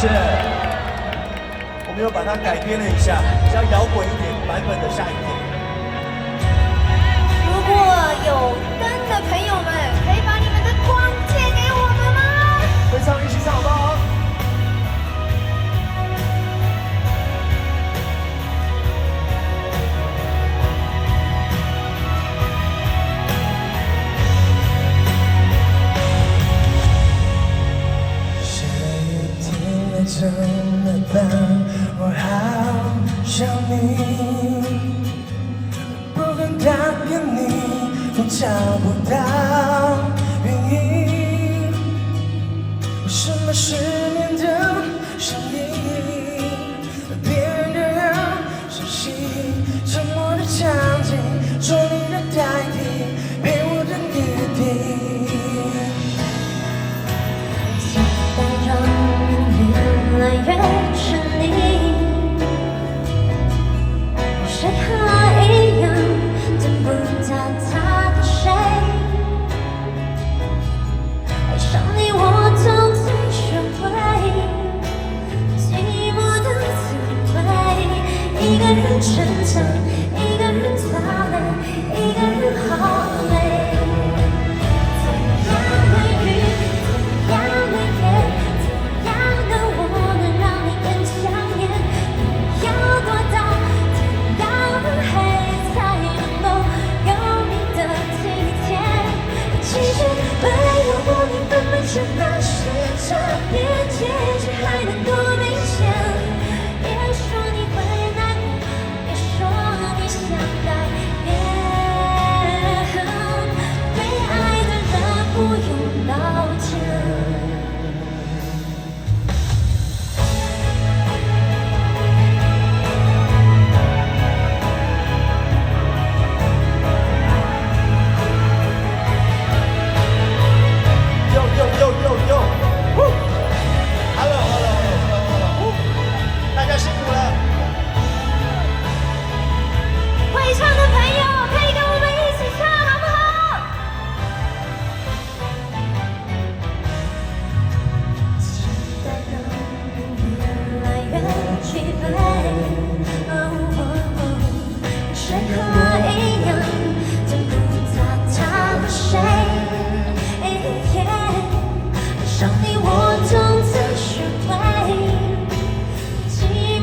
谢。我们又把它改编了一下，比较摇滚一点版本的下一篇。如果有灯的朋友们，可以把你们的光借给我们吗？会唱一起唱好不好？怎么办？我好想你，不敢打给你，我找不到原因。为什么失眠的声音变得好熟悉？沉默的场景，做你的代替，陪我的约定。越来越沉溺，谁和我一样等不到他的谁？爱上你我从未学会，寂寞的滋味。一个人成长，一个人擦泪，一个人好累。本来有我，你分分钟那是差别，结局还能多。